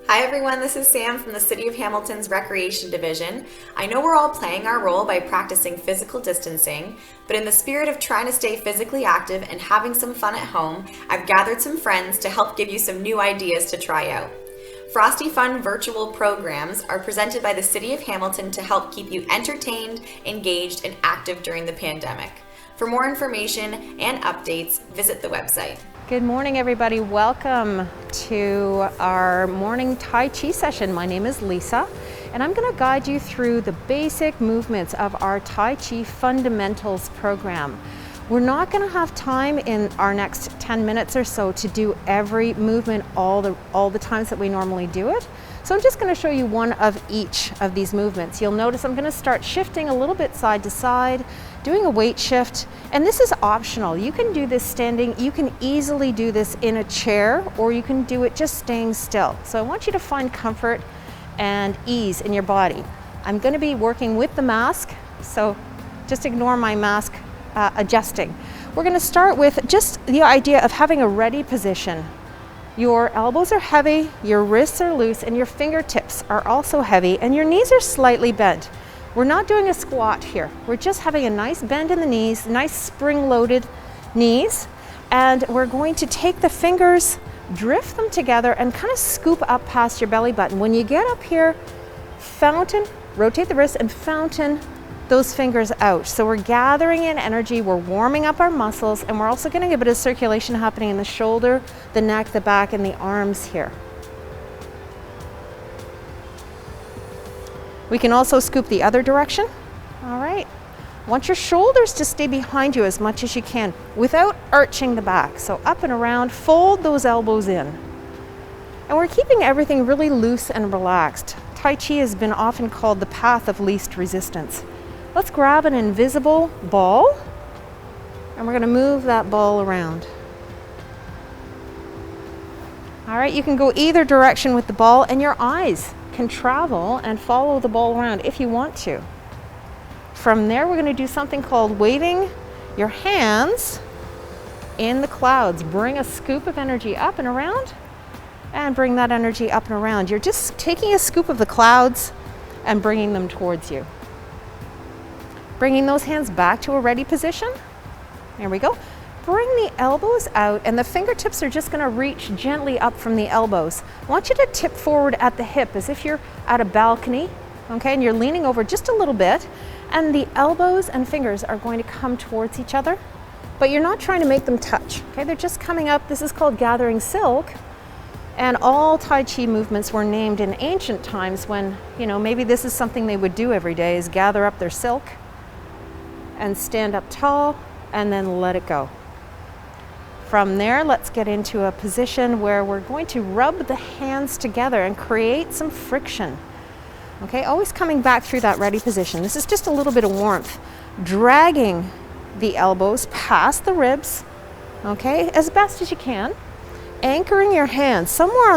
Hi everyone, this is Sam from the City of Hamilton's Recreation Division. I know we're all playing our role by practicing physical distancing, but in the spirit of trying to stay physically active and having some fun at home, I've gathered some friends to help give you some new ideas to try out. Frosty Fun virtual programs are presented by the City of Hamilton to help keep you entertained, engaged, and active during the pandemic. For more information and updates, visit the website. Good morning, everybody. Welcome to our morning Tai Chi session. My name is Lisa, and I'm going to guide you through the basic movements of our Tai Chi Fundamentals program. We're not going to have time in our next 10 minutes or so to do every movement all the times that we normally do it. So I'm just going to show you one of each of these movements. You'll notice I'm going to start shifting a little bit side to side, doing a weight shift, and this is optional. You can do this standing, you can easily do this in a chair, or you can do it just staying still. So I want you to find comfort and ease in your body. I'm going to be working with the mask, so just ignore my mask adjusting. We're going to start with just the idea of having a ready position. Your elbows are heavy, your wrists are loose, and your fingertips are also heavy, and your knees are slightly bent. We're not doing a squat here. We're just having a nice bend in the knees, nice spring-loaded knees, and we're going to take the fingers, drift them together, and kind of scoop up past your belly button. When you get up here, fountain, rotate the wrist, and fountain those fingers out. So we're gathering in energy, we're warming up our muscles, and we're also getting a bit of circulation happening in the shoulder, the neck, the back, and the arms here. We can also scoop the other direction. All right. Want your shoulders to stay behind you as much as you can without arching the back. So up and around, fold those elbows in. And we're keeping everything really loose and relaxed. Tai Chi has been often called the path of least resistance. Let's grab an invisible ball, and we're going to move that ball around. All right, you can go either direction with the ball, and your eyes can travel and follow the ball around if you want to. From there, we're going to do something called waving your hands in the clouds. Bring a scoop of energy up and around, and bring that energy up and around. You're just taking a scoop of the clouds and bringing them towards you. Bringing those hands back to a ready position. There we go. Bring the elbows out, and the fingertips are just going to reach gently up from the elbows. I want you to tip forward at the hip as if you're at a balcony, okay, and you're leaning over just a little bit, and the elbows and fingers are going to come towards each other, but you're not trying to make them touch, okay? They're just coming up. This is called gathering silk, and all Tai Chi movements were named in ancient times when, maybe this is something they would do every day, is gather up their silk and stand up tall and then let it go. From there, let's get into a position where we're going to rub the hands together and create some friction. Okay, always coming back through that ready position. This is just a little bit of warmth. Dragging the elbows past the ribs, okay, as best as you can. Anchoring your hands somewhere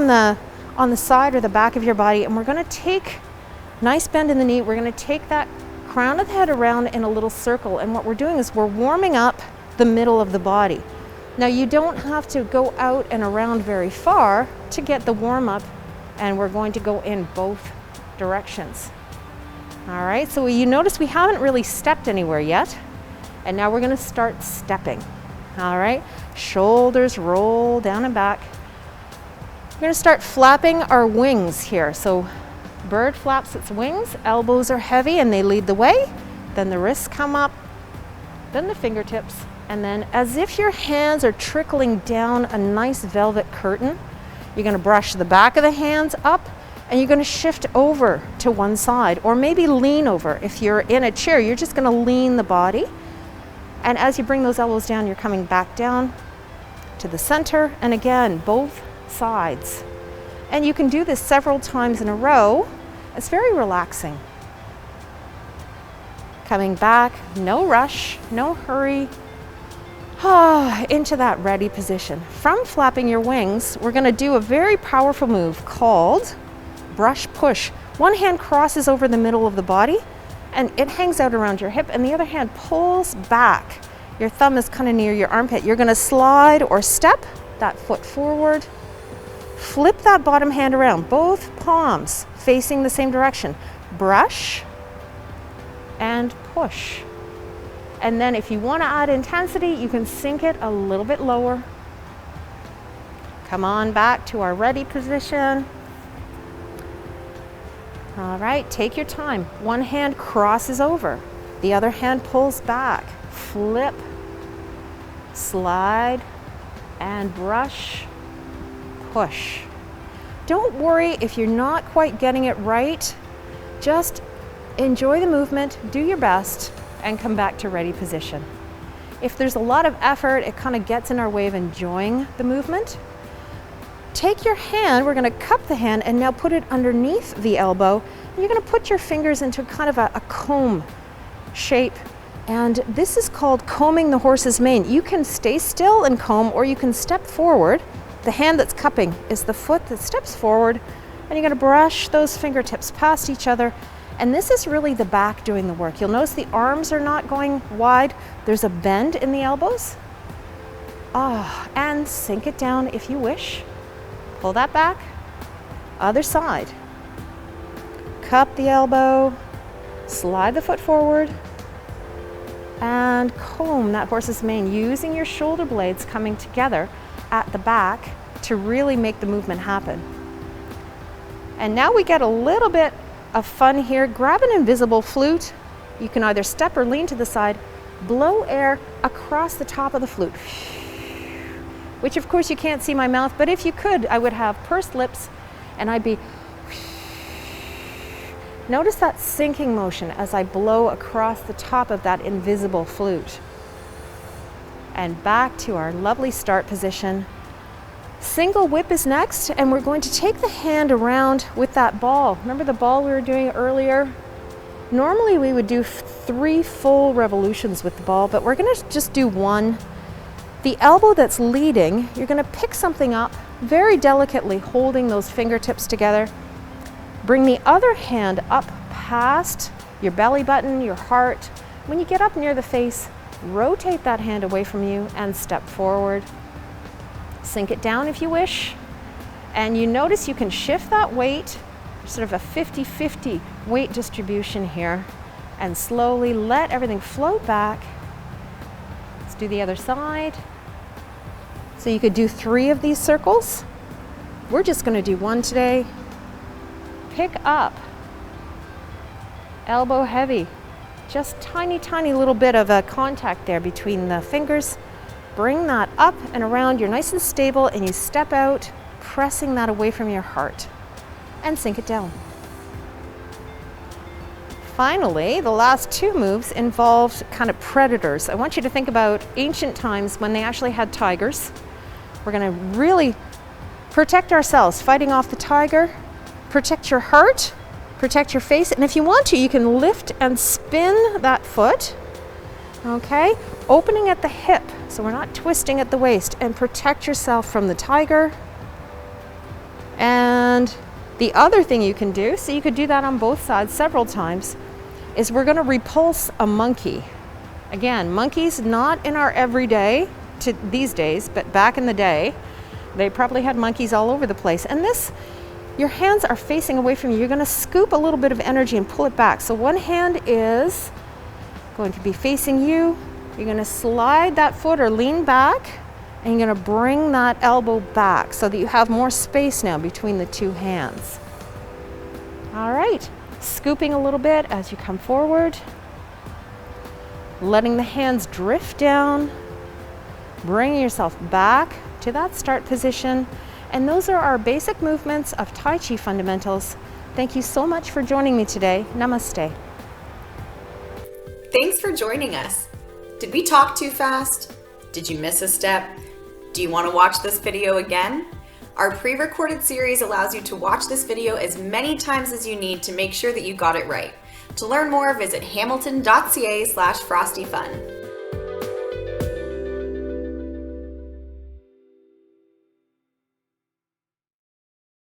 on the side or the back of your body, and we're going to take nice bend in the knee. We're going to take that crown of the head around in a little circle, and what we're doing is we're warming up the middle of the body. Now you don't have to go out and around very far to get the warm up, and we're going to go in both directions. All right, so you notice we haven't really stepped anywhere yet, and now we're going to start stepping. All right, shoulders roll down and back. We're going to start flapping our wings here. So bird flaps its wings, elbows are heavy and they lead the way, then the wrists come up, then the fingertips, and then as if your hands are trickling down a nice velvet curtain, you're going to brush the back of the hands up, and you're going to shift over to one side, or maybe lean over. If you're in a chair, you're just going to lean the body, and as you bring those elbows down, you're coming back down to the center, and again, both sides. And you can do this several times in a row. It's very relaxing. Coming back, no rush, no hurry. Into that ready position. From flapping your wings, we're going to do a very powerful move called brush push. One hand crosses over the middle of the body and it hangs out around your hip, and the other hand pulls back. Your thumb is kind of near your armpit. You're going to slide or step that foot forward, Flip that bottom hand around, both palms facing the same direction. Brush and push. And then if you want to add intensity, you can sink it a little bit lower. Come on back to our ready position. All right, take your time. One hand crosses over, the other hand pulls back. Flip, slide, and brush, push. Don't worry if you're not quite getting it right. Just enjoy the movement, do your best, and come back to ready position. If there's a lot of effort, it kind of gets in our way of enjoying the movement. Take your hand, we're going to cup the hand and now put it underneath the elbow. You're going to put your fingers into kind of a comb shape. And this is called combing the horse's mane. You can stay still and comb, or you can step forward. The hand that's cupping is the foot that steps forward, and you're going to brush those fingertips past each other. And this is really the back doing the work. You'll notice the arms are not going wide. There's a bend in the elbows. And sink it down if you wish. Pull that back. Other side. Cup the elbow, slide the foot forward, and comb that horse's mane using your shoulder blades coming together at the back to really make the movement happen. And now we get a little bit of fun here. Grab an invisible flute. You can either step or lean to the side, blow air across the top of the flute, which of course you can't see my mouth, but if you could, I would have pursed lips and I'd be. Notice that sinking motion as I blow across the top of that invisible flute. And back to our lovely start position. Single whip is next, and we're going to take the hand around with that ball. Remember the ball we were doing earlier? Normally we would do 3 full revolutions with the ball, but we're going to just do 1. The elbow that's leading, you're going to pick something up very delicately, holding those fingertips together. Bring the other hand up past your belly button, your heart. When you get up near the face, rotate that hand away from you and step forward. Sink it down if you wish. And you notice you can shift that weight, sort of a 50-50 weight distribution here, and slowly let everything float back. Let's do the other side. So you could do 3 of these circles. We're just going to do 1 today. Pick up, elbow heavy, just tiny little bit of a contact there between the fingers. Bring that up and around. You're nice and stable, and you step out, pressing that away from your heart, and sink it down. Finally, the last 2 moves involved kind of predators. I want you to think about ancient times when they actually had tigers. We're going to really protect ourselves, fighting off the tiger. Protect your heart, protect your face, and if you want to, you can lift and spin that foot, okay? Opening at the hip, so we're not twisting at the waist, and protect yourself from the tiger. And the other thing you can do, so you could do that on both sides several times, is we're gonna repulse a monkey. Again, monkeys not in our everyday these days, but back in the day, they probably had monkeys all over the place. And this, your hands are facing away from you. You're going to scoop a little bit of energy and pull it back. So one hand is going to be facing you. You're going to slide that foot or lean back, and you're going to bring that elbow back so that you have more space now between the 2 hands. All right, scooping a little bit as you come forward, letting the hands drift down, bringing yourself back to that start position. And those are our basic movements of Tai Chi fundamentals. Thank you so much for joining me today. Namaste. Thanks for joining us. Did we talk too fast? Did you miss a step? Do you want to watch this video again? Our pre-recorded series allows you to watch this video as many times as you need to make sure that you got it right. To learn more, visit hamilton.ca/frostyfun.